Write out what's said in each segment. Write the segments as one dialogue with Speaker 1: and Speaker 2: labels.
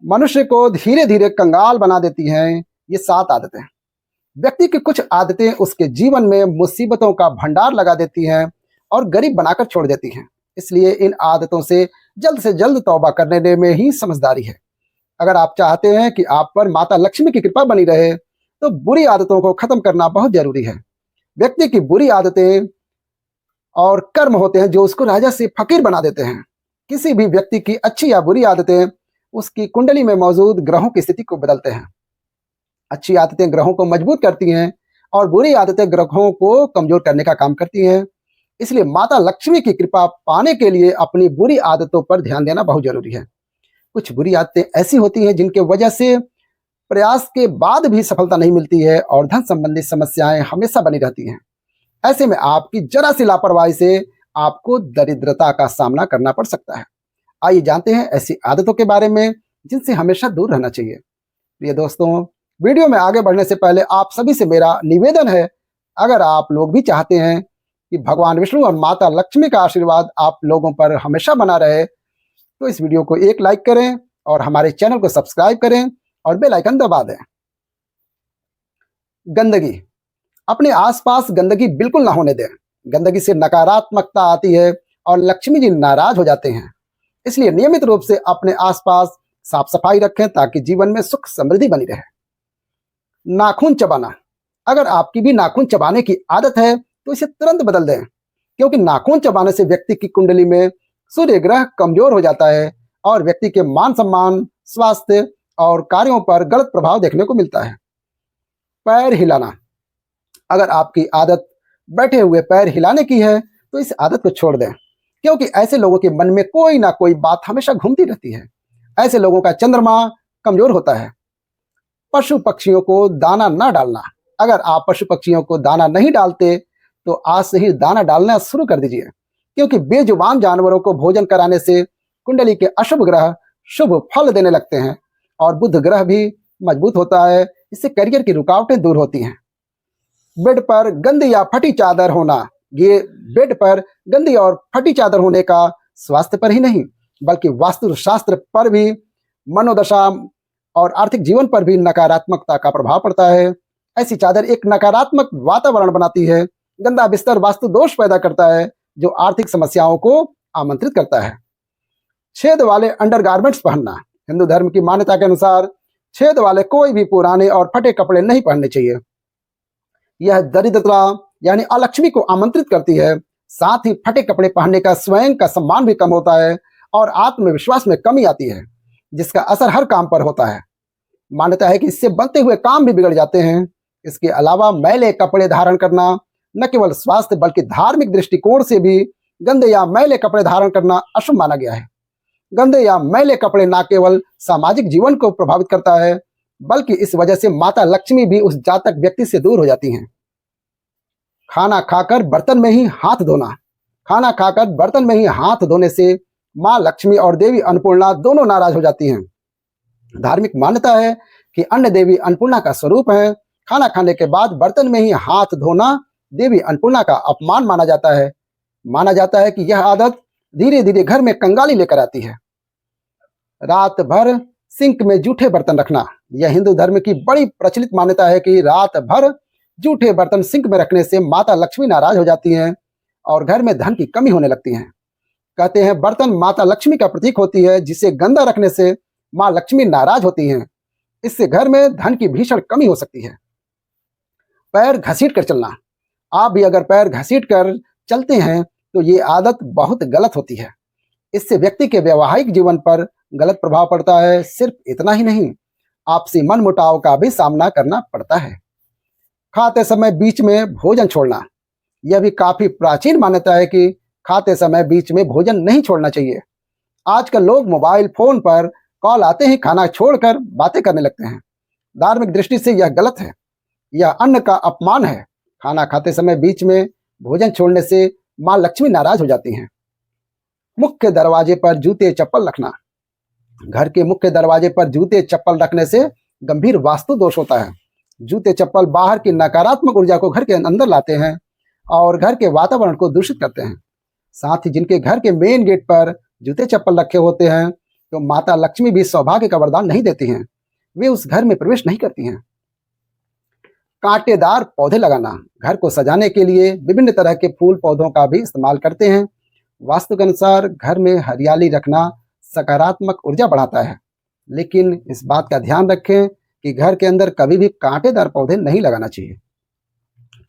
Speaker 1: मनुष्य को धीरे धीरे कंगाल बना देती हैं ये 7 आदतें। व्यक्ति की कुछ आदतें उसके जीवन में मुसीबतों का भंडार लगा देती हैं और गरीब बनाकर छोड़ देती हैं। इसलिए इन आदतों से जल्द तौबा करने में ही समझदारी है। अगर आप चाहते हैं कि आप पर माता लक्ष्मी की कृपा बनी रहे, तो बुरी आदतों को खत्म करना बहुत जरूरी है। व्यक्ति की बुरी आदतें और कर्म होते हैं जो उसको राजा से फकीर बना देते हैं। किसी भी व्यक्ति की अच्छी या बुरी आदतें उसकी कुंडली में मौजूद ग्रहों की स्थिति को बदलते हैं। अच्छी आदतें ग्रहों को मजबूत करती हैं और बुरी आदतें ग्रहों को कमजोर करने का काम करती हैं। इसलिए माता लक्ष्मी की कृपा पाने के लिए अपनी बुरी आदतों पर ध्यान देना बहुत जरूरी है। कुछ बुरी आदतें ऐसी होती हैं जिनके वजह से प्रयास के बाद भी सफलता नहीं मिलती है और धन संबंधी समस्याएं हमेशा बनी रहती हैं। ऐसे में आपकी जरा सी लापरवाही से आपको दरिद्रता का सामना करना पड़ सकता है। आइए जानते हैं ऐसी आदतों के बारे में जिनसे हमेशा दूर रहना चाहिए। प्रिय दोस्तों, वीडियो में आगे बढ़ने से पहले आप सभी से मेरा निवेदन है, अगर आप लोग भी चाहते हैं कि भगवान विष्णु और माता लक्ष्मी का आशीर्वाद आप लोगों पर हमेशा बना रहे, तो इस वीडियो को एक लाइक करें और हमारे चैनल को सब्सक्राइब करें और बेल आइकन दबा दें। गंदगी, अपने आसपास गंदगी बिल्कुल ना होने दें। गंदगी से नकारात्मकता आती है और लक्ष्मी जी नाराज हो जाते हैं। इसलिए नियमित रूप से अपने आसपास साफ सफाई रखें ताकि जीवन में सुख समृद्धि बनी रहे। नाखून चबाना, अगर आपकी भी नाखून चबाने की आदत है तो इसे तुरंत बदल दें, क्योंकि नाखून चबाने से व्यक्ति की कुंडली में सूर्य ग्रह कमजोर हो जाता है और व्यक्ति के मान सम्मान, स्वास्थ्य और कार्यों पर गलत प्रभाव देखने को मिलता है। पैर हिलाना, अगर आपकी आदत बैठे हुए पैर हिलाने की है तो इस आदत को छोड़ दें, क्योंकि ऐसे लोगों के मन में कोई ना कोई बात हमेशा घूमती रहती है। ऐसे लोगों का चंद्रमा कमजोर होता है। पशु पक्षियों को दाना न डालना, अगर आप पशु पक्षियों को दाना नहीं डालते तो आज से ही दाना डालना शुरू कर दीजिए, क्योंकि बेजुबान जानवरों को भोजन कराने से कुंडली के अशुभ ग्रह शुभ फल देने लगते हैं और बुध ग्रह भी मजबूत होता है। इससे करियर की रुकावटें दूर होती हैं। बेड पर गंदी या फटी चादर होना, ये बेड पर गंदी और फटी चादर होने का स्वास्थ्य पर ही नहीं बल्कि वास्तु शास्त्र पर भी, मनोदशा और आर्थिक जीवन पर भी नकारात्मकता का प्रभाव पड़ता है। ऐसी चादर एक नकारात्मक वातावरण बनाती है। गंदा बिस्तर वास्तु दोष पैदा करता है जो आर्थिक समस्याओं को आमंत्रित करता है। छेद वाले अंडरगारमेंट्स पहनना, हिंदू धर्म की मान्यता के अनुसार छेद वाले कोई भी पुराने और फटे कपड़े नहीं पहनने चाहिए। यह दरिद्रता यानी अलक्ष्मी को आमंत्रित करती है। साथ ही फटे कपड़े पहनने का स्वयं का सम्मान भी कम होता है और आत्मविश्वास में कमी आती है, जिसका असर हर काम पर होता है। मान्यता है कि इससे बनते हुए काम भी बिगड़ जाते हैं। इसके अलावा मैले कपड़े धारण करना न केवल स्वास्थ्य बल्कि धार्मिक दृष्टिकोण से भी गंदे या मैले कपड़े धारण करना अशुभ माना गया है। गंदे या मैले कपड़े न केवल सामाजिक जीवन को प्रभावित करता है बल्कि इस वजह से माता लक्ष्मी भी उस जातक व्यक्ति से दूर हो जाती हैं। खाना खाकर बर्तन में ही हाथ धोना, खाना खाकर बर्तन में ही हाथ धोने से माँ लक्ष्मी और देवी अन्नपूर्णा दोनों नाराज हो जाती हैं। धार्मिक मान्यता है कि अन्न देवी अन्नपूर्णा का स्वरूप है। खाना खाने के बाद बर्तन में ही हाथ धोना देवी अन्नपूर्णा का अपमान माना जाता है। माना जाता है कि यह आदत धीरे धीरे घर में कंगाली लेकर आती है। रात भर सिंक में जूठे बर्तन रखना, यह हिंदू धर्म की बड़ी प्रचलित मान्यता है कि रात भर जूठे बर्तन सिंक में रखने से माता लक्ष्मी नाराज हो जाती हैं और घर में धन की कमी होने लगती है। कहते हैं बर्तन माता लक्ष्मी का प्रतीक होती है, जिसे गंदा रखने से माँ लक्ष्मी नाराज होती हैं। इससे घर में धन की भीषण कमी हो सकती है। पैर घसीट कर चलना, आप भी अगर पैर घसीट कर चलते हैं तो ये आदत बहुत गलत होती है। इससे व्यक्ति के वैवाहिक जीवन पर गलत प्रभाव पड़ता है। सिर्फ इतना ही नहीं, आपसी मनमुटाव का भी सामना करना पड़ता है। खाते समय बीच में भोजन छोड़ना, यह भी काफी प्राचीन मान्यता है कि खाते समय बीच में भोजन नहीं छोड़ना चाहिए। आजकल लोग मोबाइल फोन पर कॉल आते ही खाना छोड़कर बातें करने लगते हैं। धार्मिक दृष्टि से यह गलत है, यह अन्न का अपमान है। खाना खाते समय बीच में भोजन छोड़ने से माँ लक्ष्मी नाराज हो जाती हैं। मुख्य दरवाजे पर जूते चप्पल रखना, घर के मुख्य दरवाजे पर जूते चप्पल रखने से गंभीर वास्तु दोष होता है। जूते चप्पल बाहर की नकारात्मक ऊर्जा को घर के अंदर लाते हैं और घर के वातावरण को दूषित करते हैं। साथ ही जिनके घर के मेन गेट पर जूते चप्पल रखे होते हैं तो माता लक्ष्मी भी सौभाग्य का वरदान नहीं देती हैं, वे उस घर में प्रवेश नहीं करती हैं। कांटेदार पौधे लगाना, घर को सजाने के लिए विभिन्न तरह के फूल पौधों का भी इस्तेमाल करते हैं। वास्तु के अनुसार घर में हरियाली रखना सकारात्मक ऊर्जा बढ़ाता है, लेकिन इस बात का ध्यान रखें कि घर के अंदर कभी भी कांटेदार पौधे नहीं लगाना चाहिए,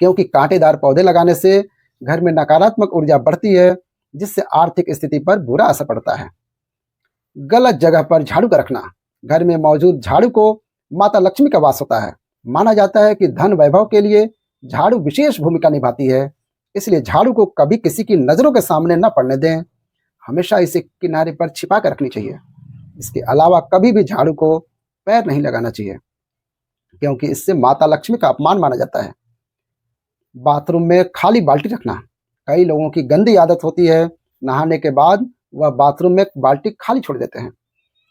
Speaker 1: क्योंकि कांटेदार पौधे लगाने से घर में नकारात्मक ऊर्जा बढ़ती है, जिससे आर्थिक स्थिति पर बुरा असर पड़ता है। गलत जगह पर झाड़ू का रखना, घर में मौजूद झाड़ू को माता लक्ष्मी का वास होता है। माना जाता है कि धन वैभव के लिए झाड़ू विशेष भूमिका निभाती है, इसलिए झाड़ू को कभी किसी की नजरों के सामने न पड़ने दें, हमेशा इसे किनारे पर छिपा कर रखनी चाहिए। इसके अलावा कभी भी झाड़ू को पैर नहीं लगाना चाहिए, क्योंकि इससे माता लक्ष्मी का अपमान माना जाता है। बाथरूम में खाली बाल्टी रखना, कई लोगों की गंदी आदत होती है, नहाने के बाद वह बाथरूम में बाल्टी खाली छोड़ देते हैं,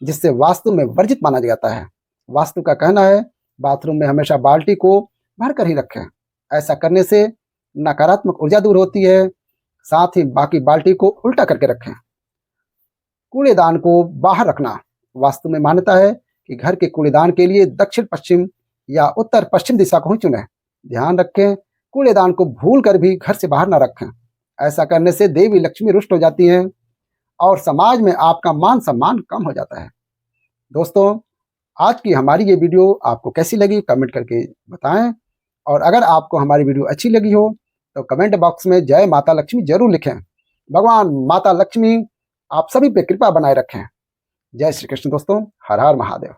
Speaker 1: जिससे वास्तु में वर्जित माना जाता है। वास्तु का कहना है बाथरूम में हमेशा बाल्टी को भर कर ही रखें, ऐसा करने से नकारात्मक ऊर्जा दूर होती है। साथ ही बाकी बाल्टी को उल्टा करके रखें। कूड़ेदान को बाहर रखना, वास्तु में मान्यता है कि घर के कूड़ेदान के लिए दक्षिण पश्चिम या उत्तर पश्चिम दिशा को ही चुनें। ध्यान रखें कूड़ेदान को भूल कर भी घर से बाहर न रखें, ऐसा करने से देवी लक्ष्मी रुष्ट हो जाती हैं और समाज में आपका मान सम्मान कम हो जाता है। दोस्तों, आज की हमारी ये वीडियो आपको कैसी लगी कमेंट करके बताएं, और अगर आपको हमारी वीडियो अच्छी लगी हो तो कमेंट बॉक्स में जय माता लक्ष्मी जरूर लिखें। भगवान माता लक्ष्मी आप सभी पे कृपा बनाए रखें। जय श्री कृष्ण दोस्तों, हर हर महादेव।